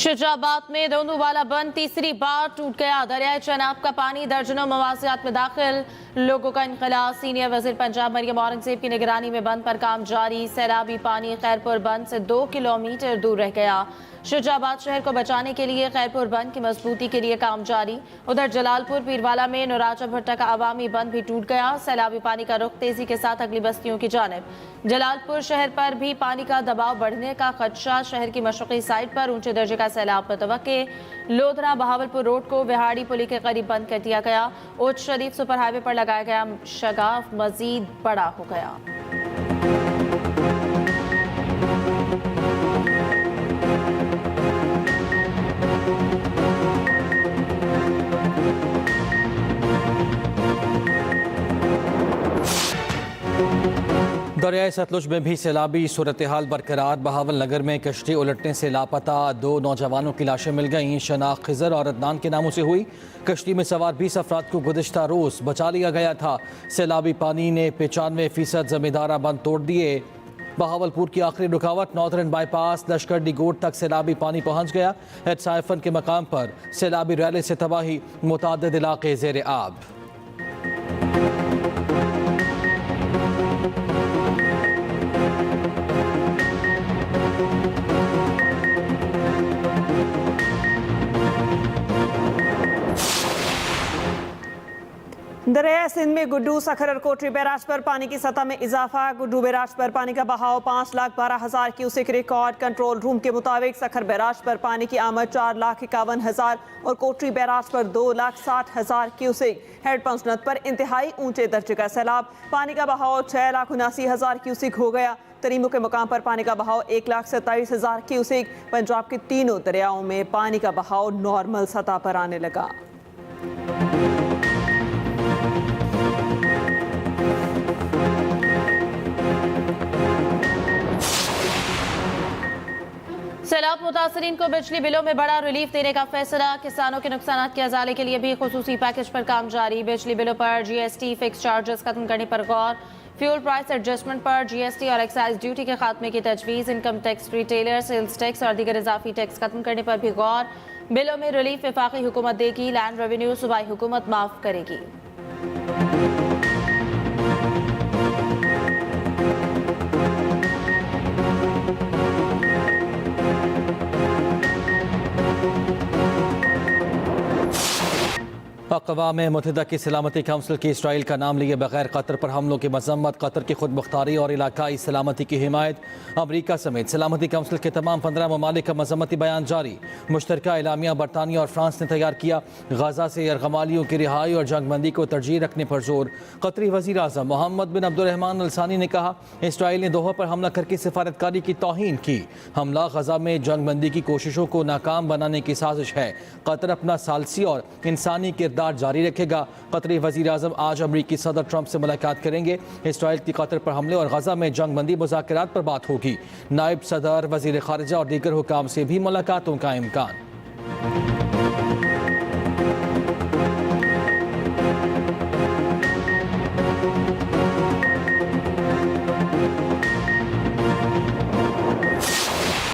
शुजाबाद में दोनोवाला बंद तीसरी बार टूट गया। दरियाए चनाब का पानी दर्जनों मवासियात में दाखिल, लोगों का इनकला। सीनियर वजीर पंजाब मरियम औरंगजेब की निगरानी में बंद पर काम जारी। सैलाबी पानी खैरपुर बंद से 2 किलोमीटर दूर रह गया। शुजाबाद शहर को बचाने के लिए खैरपुर बंद की मजबूती के लिए काम जारी। उधर जलालपुर पीरवाला में नूराजा भट्टा का अवामी बंद भी टूट गया। सैलाबी पानी का रुख तेजी के साथ अगली बस्तियों की जानिब। जलालपुर शहर पर भी पानी का दबाव बढ़ने का खदशा। शहर की मशरकी साइड पर ऊंचे दर्जे का सैलाब मुतवक्के। लोधरा बहावलपुर रोड को विहाड़ी पुली के करीब बंद कर दिया गया। उच्च शरीफ सुपर हाईवे पर लगाया गया शगाफ मजीद बड़ा हो गया। दरियाए सतलुज में भी सैलाबी सूरत हाल बरकरार। बहावल नगर में कश्ती उलटने से लापता 2 नौजवानों की लाशें मिल गईं। शनाख्त खिजर और अदनान के नामों से हुई। कश्ती में सवार 20 अफराद को गुज़िश्ता रोज बचा लिया गया था। सैलाबी पानी ने 95% जमींदारा बंद तोड़ दिए। बहावलपुर की आखिरी रुकावट नॉर्दर्न बाईपास लश्कर डी गोट तक सैलाबी पानी पहुँच गया। एहतसाइफन के मकाम पर सैलाबी रैली से तबाही, मुतादिद इलाके ज़ेर आब। दरिया सिंध में गुड्डू सखर कोटरी बैराज पर पानी की सतह में इजाफा। गुड्डू बैराज पर पानी का बहाव 5,12,000 क्यूसेक रिकॉर्ड। कंट्रोल रूम के मुताबिक सखर बैराज पर पानी की आमद 4,51,000 और कोटरी बैराज पर 2,60,000 क्यूसेक। हेड पंचनद पर इंतहाई ऊंचे दर्जे का सैलाब। पानी का बहाव 6,79,000 क्यूसेक हो गया। तरीमो के मुकाम पर पानी का बहाव 1,27,000 क्यूसेक। पंजाब के तीनों दरियाओं में पानी का बहाव नॉर्मल सतह पर आने लगा। सैलाब मुतासरीन को बिजली बिलों में बड़ा रिलीफ देने का फैसला। किसानों के नुकसान के अजाले के लिए भी खुसूसी पैकेज पर काम जारी। बिजली बिलों पर GST फिक्स चार्जेस खत्म करने पर गौर। फ्यूल प्राइस एडजस्टमेंट पर GST और एक्साइज ड्यूटी के खात्मे की तजवीज़। Income tax, retailer sales tax और दीगर इजाफी टैक्स खत्म करने पर भी गौर। बिलों में रिलीफ वफाकी हुकूमत देगी। लैंड रेवेन्यू सूबाई हुकूमत माफ करेगी। अक़वाम मुत्तहिदा की सलामती काउंसिल की इसराइल का नाम लिए बगैर कतर पर हमलों की मजम्मत। कतर की खुद मुख्तारी और इलाकाई सलामती की हिमायत। अमरीका समेत सलामती काउंसिल के तमाम 15 ममालिक का मजम्मती बयान जारी। मुश्तरका एलामिया बरतानिया और फ्रांस ने तैयार किया। गजा से यरगमालियों की रिहाई और जंगबंदी को तरजीह रखने पर जोर। कतरी वज़ीर आज़म मोहम्मद बिन अब्दुर्रहमान अल सानी ने कहा, इसराइल ने दोहा पर हमला करके सिफारतकारी की तौहीन की। हमला गजा में जंगबंदी की कोशिशों को नाकाम बनाने की साजिश है। कतर अपना सालसी और इंसानी किरदार जारी रखेगा। कतरी वज़ीर आज़म आज अमरीकी सदर ट्रंप से मुलाकात करेंगे। इसराइल की कतर पर हमले और गजा में जंगबंदी मुज़ाकरात पर बात होगी। नायब सदर, वज़ीर ख़ारिजा और दीगर हुकाम से भी मुलाकातों का इम्कान।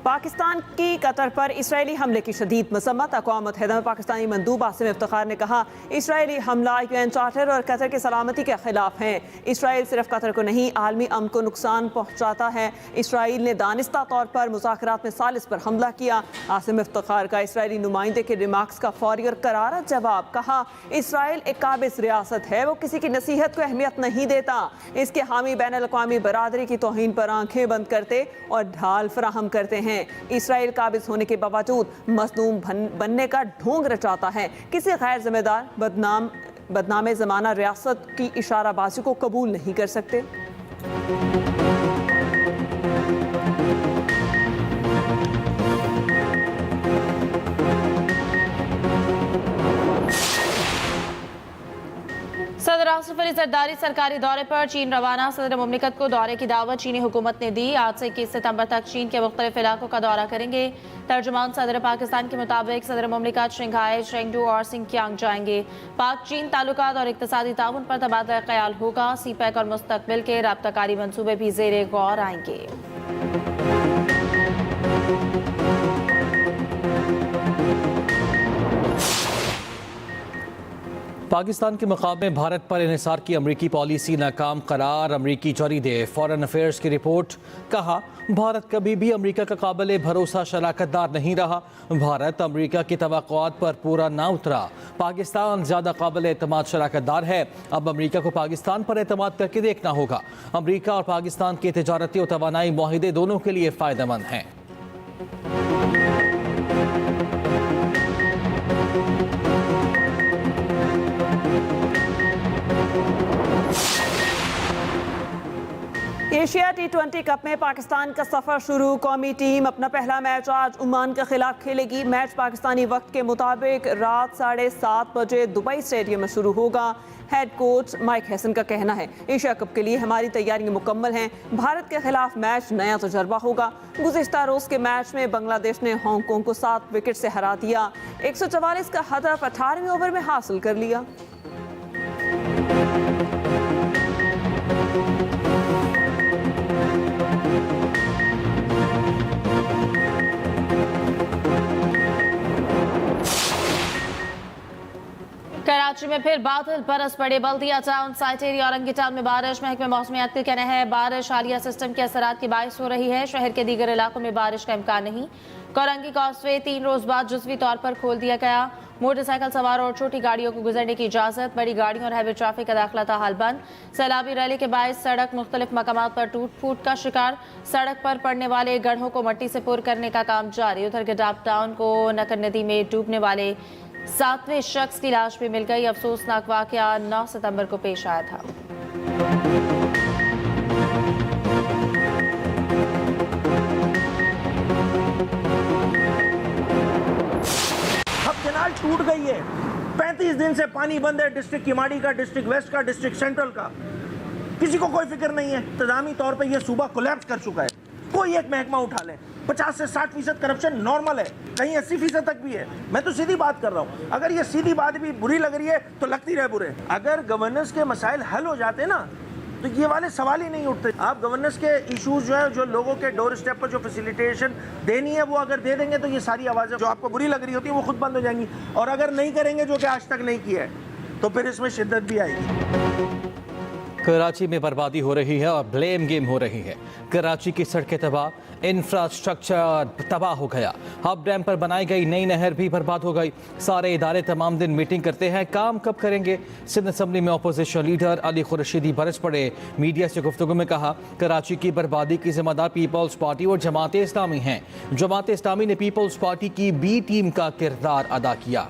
पाकिस्तान की कतर पर इसराइली हमले की शदीद मजम्मत। अक़वाम मुत्तहिदा में पाकिस्तानी मंदूब आसिम इफ्तिखार ने कहा, इसराइली हमला UN चार्टर और कतर की सलामती के खिलाफ है। इसराइल सिर्फ कतर को नहीं आलमी अमन को नुकसान पहुँचाता है। इसराइल ने दानिस्ता तौर पर मुज़ाकरात में सालिस पर हमला किया। आसिम इफ्तिखार का इसराइली नुमाइंदे के रिमार्क्स का फौरी और करारा जवाब। कहा, इसराइल एक काबिज रियासत है, वो किसी की नसीहत को अहमियत नहीं देता। इसके हामी बैनुल अक़वामी बरादरी की तौहीन पर आंखें बंद करते और ढाल फराहम करते हैं। इसराइल काबिज होने के बावजूद मज़लूम बनने का ढोंग रचाता है। किसी गैर जिम्मेदार बदनाम ज़माना रियासत की इशाराबाजी को कबूल नहीं कर सकते। सदर आसिफ अली जरदारी सरकारी दौरे पर चीन रवाना। सदर मुमलिकत को दौरे की दावत चीनी हुकूमत ने दी। आज से 21 सितंबर तक चीन के मुख्तलिफ इलाकों का दौरा करेंगे। तर्जुमान सदर पाकिस्तान के मुताबिक सदर मुमलिकत शंघाई, चेंगडू और सिंकियांग जाएंगे। पाक चीन ताल्लुकात और इक्तिसादी ताउन पर तबादला ख्याल होगा। सीपैक और मुस्तकबिल के राब्ताकारी मंसूबे भी ज़ेरे गौर आएंगे। पाकिस्तान के मुकाबले भारत पर इन्हिसार की अमरीकी पॉलिसी नाकाम करार, अमरीकी जारी दे फॉरेन अफेयर्स की रिपोर्ट। कहा, भारत कभी भी अमरीका का काबिल भरोसा शराकतदार नहीं रहा। भारत अमरीका की तवक्कुआत पर पूरा ना उतरा। पाकिस्तान ज़्यादा काबिल एतमाद शराकतदार है। अब अमरीका को पाकिस्तान पर एतमाद करके देखना होगा। अमरीका और पाकिस्तान के तिजारती और तवानाई मुआहिदे दोनों के लिए फ़ायदेमंद हैं। एशिया T20 कप में पाकिस्तान का सफर शुरू। कौमी टीम अपना पहला मैच आज ओमान के खिलाफ खेलेगी। मैच पाकिस्तानी वक्त के मुताबिक रात 7:30 बजे दुबई स्टेडियम में शुरू होगा। हेड कोच माइक हैसन का कहना है, एशिया कप के लिए हमारी तैयारियां मुकम्मल हैं। भारत के खिलाफ मैच नया तजर्बा होगा। गुज़िश्ता रोज़ के मैच में बांग्लादेश ने हांगकांग को 7 विकेट से हरा दिया। 144 का हदफ 18वें ओवर में हासिल कर लिया। कराची में फिर बादल बरस पड़े। बल्दिया टाउन, साइटेरी और अंगी टाउन में बारिश। महकमे मौसमियात का कहना है बारिश हालिया सिस्टम के असरात के बायस हो रही है। शहर के दीगर इलाकों में बारिश का इम्कान नहीं। कोरंगी कॉजवे 3 रोज बाद जुज़वी तौर पर खोल दिया गया। मोटरसाइकिल सवार और छोटी गाड़ियों को गुजरने की इजाजत। बड़ी गाड़ियों और हैवी ट्रैफिक का दाखिला था हाल बंद। सैलाबी रैली के बायस सड़क मुख्तलिफ मकामात पर टूट फूट का शिकार। सड़क पर पड़ने वाले गड्ढों को मट्टी से पुर करने का काम जारी। उधर गडाप टाउन को नकर नदी में डूबने वाले 7वें शख्स की लाश भी मिल गई। अफसोसनाक वाकया 9 सितंबर को पेश आया था। अब कैनाल टूट गई है। 35 दिन से पानी बंद है। डिस्ट्रिक्ट किमाड़ी का, डिस्ट्रिक्ट वेस्ट का, डिस्ट्रिक्ट सेंट्रल का। किसी को कोई फिक्र नहीं है। इंतजामी तौर पे ये सूबा कोलैप्स कर चुका है। कोई एक महकमा उठा ले। 50 से 60% करप्शन नॉर्मल है, कहीं 80% तक भी है। मैं तो सीधी बात कर रहा हूँ। अगर ये सीधी बात भी बुरी लग रही है तो लगती रहे बुरे। अगर गवर्नेंस के मसाइल हल हो जाते ना तो ये वाले सवाल ही नहीं उठते। आप गवर्नेंस के इश्यूज जो है, जो लोगों के डोर स्टेप पर जो फैसिलिटेशन देनी है वो अगर दे देंगे तो ये सारी आवाज़ें जो आपको बुरी लग रही होती है वो खुद बंद हो जाएंगी। और अगर नहीं करेंगे, जो कि आज तक नहीं किया है, तो फिर इसमें शिद्दत भी आएगी। कराची में बर्बादी हो रही है और ब्लेम गेम हो रही है। कराची की सड़कें तबाह, इंफ्रास्ट्रक्चर तबाह हो गया। हब डैम पर बनाई गई नई नहर भी बर्बाद हो गई। सारे इदारे तमाम दिन मीटिंग करते हैं, काम कब करेंगे। सिंध असम्बली में अपोजिशन लीडर अली खुर्शीदी बरस पड़े। मीडिया से गुफ्तगू में कहा, कराची की बर्बादी की जिम्मेदार पीपल्स पार्टी और जमात इस्लामी हैं। जमात इस्लामी ने पीपल्स पार्टी की बी टीम का किरदार अदा किया।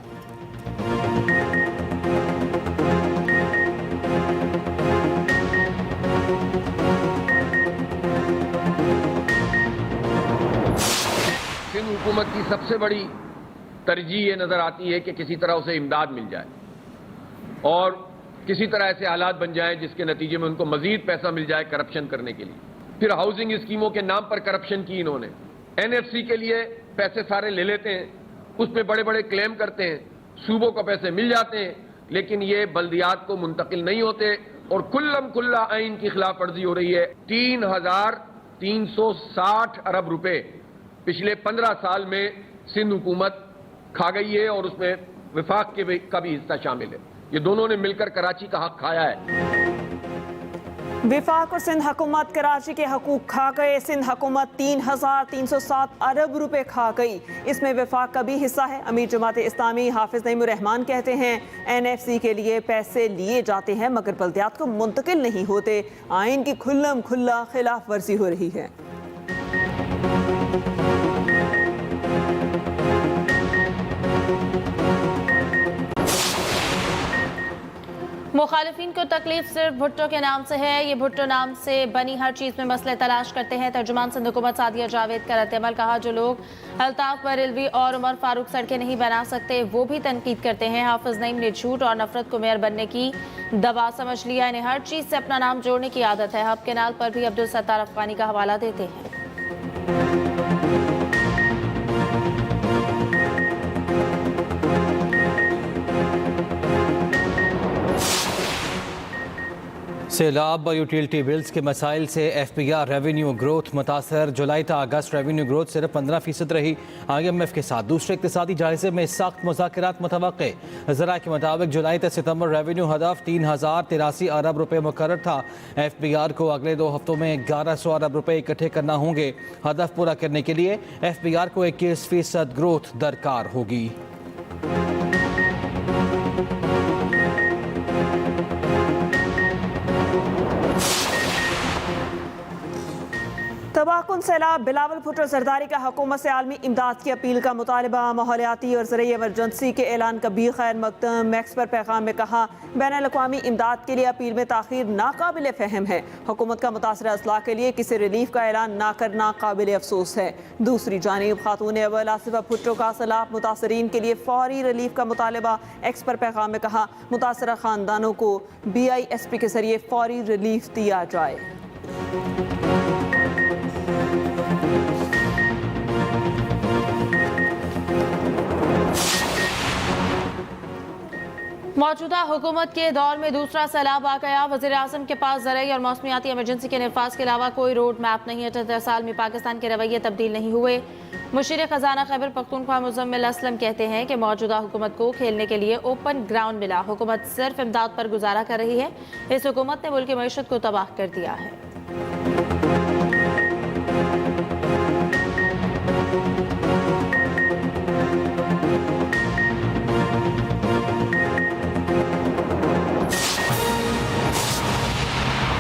सिंध हुकूमत की सबसे बड़ी तरजीह ये नजर आती है कि किसी तरह उसे इमदाद मिल जाए और किसी तरह ऐसे हालात बन जाएं जिसके नतीजे में उनको मजीद पैसा मिल जाए करप्शन करने के लिए। फिर हाउसिंग स्कीमों के नाम पर करप्शन की इन्होंने। एनएफसी के लिए पैसे सारे ले लेते हैं, उसमें बड़े बड़े क्लेम करते हैं, सूबों को पैसे मिल जाते हैं, लेकिन ये बल्दियात को मुंतकिल नहीं होते और कुल्लम कुल्ला आइन की खिलाफ वर्जी हो रही है। 3,360 अरब रुपए पिछले 15 साल में सिंध हुकूमत खा गई है और उसमें विफाक का भी हिस्सा शामिल है। ये दोनों ने मिलकर कराची का हक खाया है। विफाक और सिंध हुकूमत कराची के हकूक खा गए। सिंध हुकूमत 3,307 अरब रुपए खा गई। इसमें विफाक का भी हिस्सा है। अमीर जमात इस्लामी हाफिज नईमुर रहमान कहते हैं, एनएफसी के लिए पैसे लिए जाते हैं मगर बल्दियात को मुंतकिल नहीं होते। आइन की खुल्लम खुल्ला खिलाफ वर्जी हो रही है। मुखालिफिन को तकलीफ सिर्फ भुट्टो के नाम से है। ये भुट्टो नाम से बनी हर चीज़ में मसले तलाश करते हैं। तर्जुमान सिंध हुकूमत सादिया जावेद का रद्द-ए-अमल। कहा, जो लोग अल्ताफ बरेलवी और उमर फारूक सड़कें नहीं बना सकते वो भी तनकीद करते हैं। हाफिज नईम ने झूठ और नफरत को मेयर बनने की दवा समझ लिया। इन्हें हर चीज़ से अपना नाम जोड़ने की आदत है। हब केनाल पर भी अब्दुल सत्तार अफगानी का हवाला देते हैं। सैलाब यूटिलिटी बिल्स के मसाइल से FPR रेवेन्यू ग्रोथ मुतासर। जुलाई था अगस्त रेवेन्यू ग्रोथ सिर्फ 15% रही। IMF के साथ दूसरे इक़्तिसादी जायजे में सख्त मुज़ाकरात मुतवक्के। ज़रा के मुताबिक जुलाई तक सितंबर रेवेन्यू हदफ 3083 अरब रुपये मुकर्रर था। FPR को अगले 2 हफ्तों में 1100 अरब रुपये इकट्ठे करना होंगे। हदफ पूरा करने के लिए FPR को 21% ग्रोथ दरकार होगी। तबाहकुन सैलाब, बिलावल भुट्टो जरदारी का हुकूमत से आलमी इमदाद की अपील का मुतालबा। माहौलियाती और ज़रूरी एमरजेंसी के ऐलान का भी खैर मकदम। मैक्स पर पैगाम में कहा, बैनुल-अक़वामी इमदाद के लिए अपील में ताख़ीर नाकाबिल फ़हम है। हुकूमत का मुतासरा अज़ला के लिए किसी रिलीफ का ऐलान ना करना काबिल अफसोस है। दूसरी जानिब खातून अव्वल आसिफा भुट्टो का सैलाब मुतासरीन के लिए फौरी रिलीफ का मुतालबा। एक्स पर पैगाम में कहा, मुतासरा ख़ानदानों को BISP के ज़रिए फौरी रिलीफ दिया जाए। मौजूदा हुकूमत के दौर में दूसरा सैलाब आ गया। वज़ीर आज़म के पास ज़रूरी और मौसमियाती एमरजेंसी के नफाज के अलावा कोई रोड मैप नहीं है। 73 साल में पाकिस्तान के रवैये तब्दील नहीं हुए। मुशीर खजाना खैबर पख्तूनख्वा मुज़म्मिल असलम कहते हैं कि मौजूदा हुकूमत को खेलने के लिए ओपन ग्राउंड मिला। हुकूमत सिर्फ इमदाद पर गुजारा कर रही है। इस हुकूमत ने मुल्क की मईशत को तबाह कर दिया है।